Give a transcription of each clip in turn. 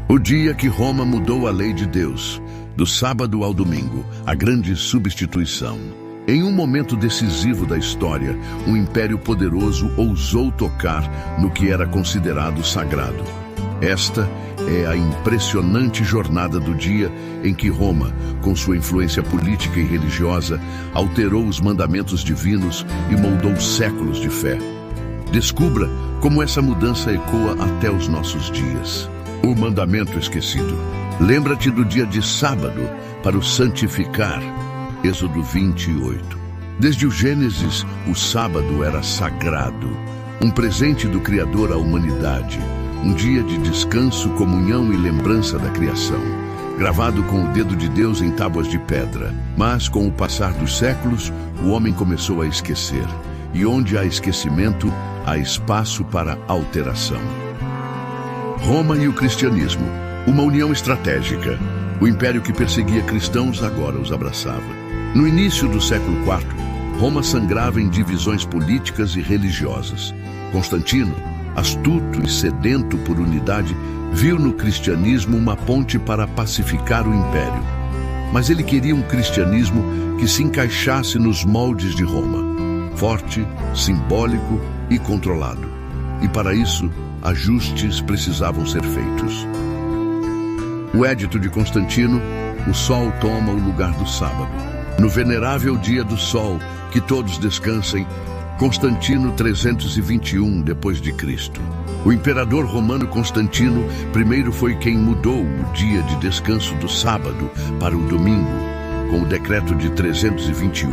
O dia que Roma mudou a lei de Deus, do sábado ao domingo, a grande substituição. Em um momento decisivo da história, um império poderoso ousou tocar no que era considerado sagrado. Esta é a impressionante jornada do dia em que Roma, com sua influência política e religiosa, alterou os mandamentos divinos e moldou séculos de fé. Descubra como essa mudança ecoa até os nossos dias. O mandamento esquecido. Lembra-te do dia de sábado para o santificar. Êxodo 28. Desde o Gênesis, o sábado era sagrado, um presente do Criador à humanidade, um dia de descanso, comunhão e lembrança da criação, gravado com o dedo de Deus em tábuas de pedra. Mas, com o passar dos séculos, o homem começou a esquecer, e onde há esquecimento, há espaço para alteração. Roma e o cristianismo, uma união estratégica. O império que perseguia cristãos agora os abraçava. No início do século IV, Roma sangrava em divisões políticas e religiosas. Constantino, astuto e sedento por unidade, viu no cristianismo uma ponte para pacificar o império. Mas ele queria um cristianismo que se encaixasse nos moldes de Roma, forte, simbólico e controlado. E para isso, ajustes precisavam ser feitos. O Edito de Constantino, o sol toma o lugar do sábado. No venerável dia do sol, que todos descansem, Constantino 321 d.C. O imperador romano Constantino primeiro foi quem mudou o dia de descanso do sábado para o domingo, com o decreto de 321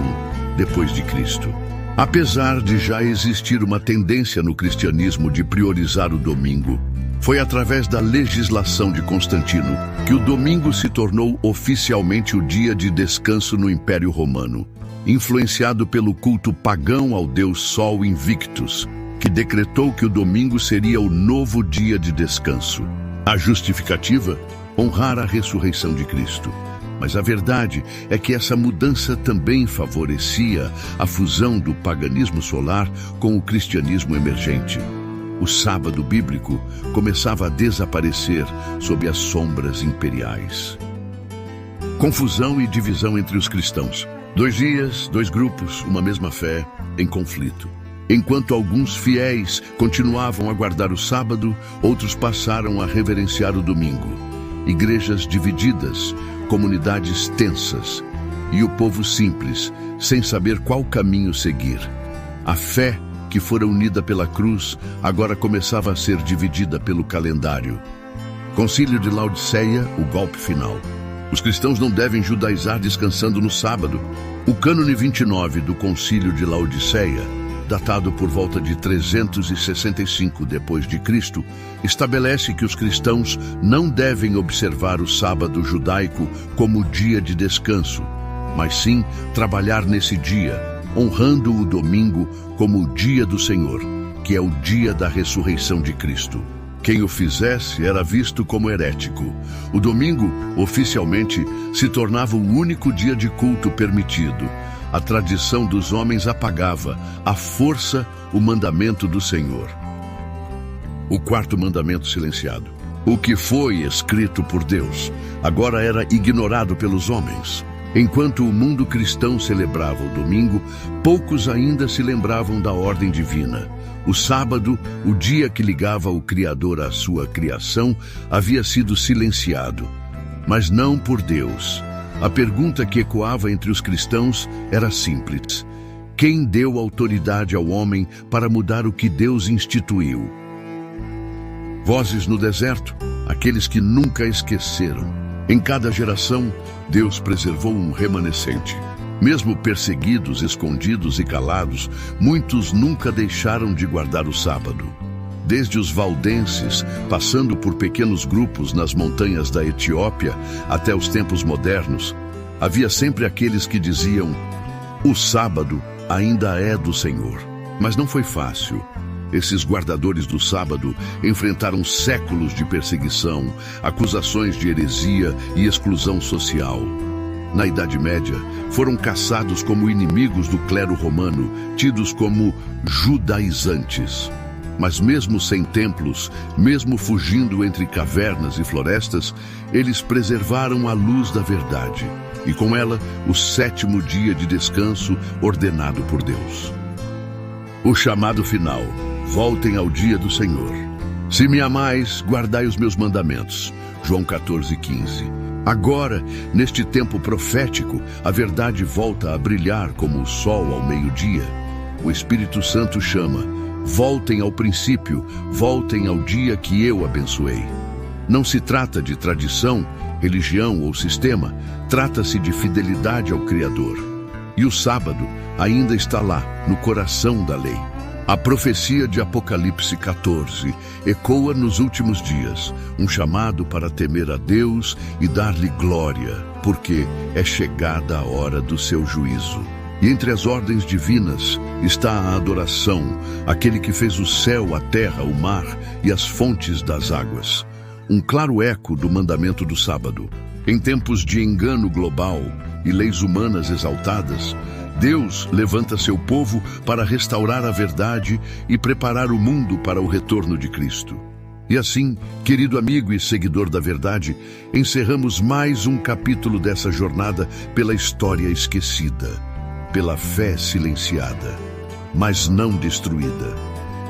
d.C. Apesar de já existir uma tendência no cristianismo de priorizar o domingo, foi através da legislação de Constantino que o domingo se tornou oficialmente o dia de descanso no Império Romano, influenciado pelo culto pagão ao deus Sol Invictus, que decretou que o domingo seria o novo dia de descanso. A justificativa? Honrar a ressurreição de Cristo. Mas a verdade é que essa mudança também favorecia a fusão do paganismo solar com o cristianismo emergente. O sábado bíblico começava a desaparecer sob as sombras imperiais. Confusão e divisão entre os cristãos. 2 dias, 2 grupos, uma mesma fé, em conflito. Enquanto alguns fiéis continuavam a guardar o sábado, outros passaram a reverenciar o domingo. Igrejas divididas, comunidades tensas e o povo simples, sem saber qual caminho seguir. A fé que fora unida pela cruz, agora começava a ser dividida pelo calendário. Concílio de Laodiceia, o golpe final. Os cristãos não devem judaizar descansando no sábado. O cânone 29 do Concílio de Laodiceia, datado por volta de 365 d.C., estabelece que os cristãos não devem observar o sábado judaico como dia de descanso, mas sim trabalhar nesse dia, honrando o domingo como o dia do Senhor, que é o dia da ressurreição de Cristo. Quem o fizesse era visto como herético. O domingo, oficialmente, se tornava o único dia de culto permitido. A tradição dos homens apagava, à força, o mandamento do Senhor. O 4º mandamento silenciado. O que foi escrito por Deus, agora era ignorado pelos homens. Enquanto o mundo cristão celebrava o domingo, poucos ainda se lembravam da ordem divina. O sábado, o dia que ligava o Criador à sua criação, havia sido silenciado. Mas não por Deus. A pergunta que ecoava entre os cristãos era simples. Quem deu autoridade ao homem para mudar o que Deus instituiu? Vozes no deserto, aqueles que nunca esqueceram. Em cada geração, Deus preservou um remanescente. Mesmo perseguidos, escondidos e calados, muitos nunca deixaram de guardar o sábado. Desde os valdenses, passando por pequenos grupos nas montanhas da Etiópia, até os tempos modernos, havia sempre aqueles que diziam: o sábado ainda é do Senhor. Mas não foi fácil. Esses guardadores do sábado enfrentaram séculos de perseguição, acusações de heresia e exclusão social. Na Idade Média, foram caçados como inimigos do clero romano, tidos como judaizantes. Mas mesmo sem templos, mesmo fugindo entre cavernas e florestas, eles preservaram a luz da verdade, e com ela o 7º dia de descanso ordenado por Deus. O chamado final: voltem ao dia do Senhor. Se me amais, guardai os meus mandamentos. João 14:15. Agora, neste tempo profético, a verdade volta a brilhar como o sol ao meio-dia. O Espírito Santo chama: voltem ao princípio, voltem ao dia que eu abençoei. Não se trata de tradição, religião ou sistema, trata-se de fidelidade ao Criador. E o sábado ainda está lá, no coração da lei. A profecia de Apocalipse 14 ecoa nos últimos dias, um chamado para temer a Deus e dar-lhe glória, porque é chegada a hora do seu juízo. E entre as ordens divinas está a adoração, aquele que fez o céu, a terra, o mar e as fontes das águas. Um claro eco do mandamento do sábado. Em tempos de engano global e leis humanas exaltadas, Deus levanta seu povo para restaurar a verdade e preparar o mundo para o retorno de Cristo. E assim, querido amigo e seguidor da verdade, encerramos mais um capítulo dessa jornada pela história esquecida, pela fé silenciada, mas não destruída.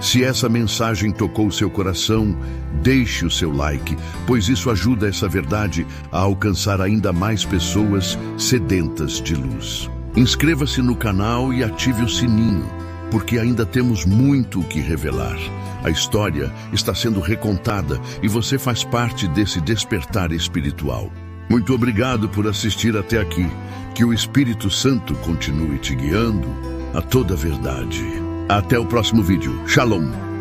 Se essa mensagem tocou seu coração, deixe o seu like, pois isso ajuda essa verdade a alcançar ainda mais pessoas sedentas de luz. Inscreva-se no canal e ative o sininho, porque ainda temos muito o que revelar. A história está sendo recontada e você faz parte desse despertar espiritual. Muito obrigado por assistir até aqui. Que o Espírito Santo continue te guiando a toda a verdade. Até o próximo vídeo. Shalom!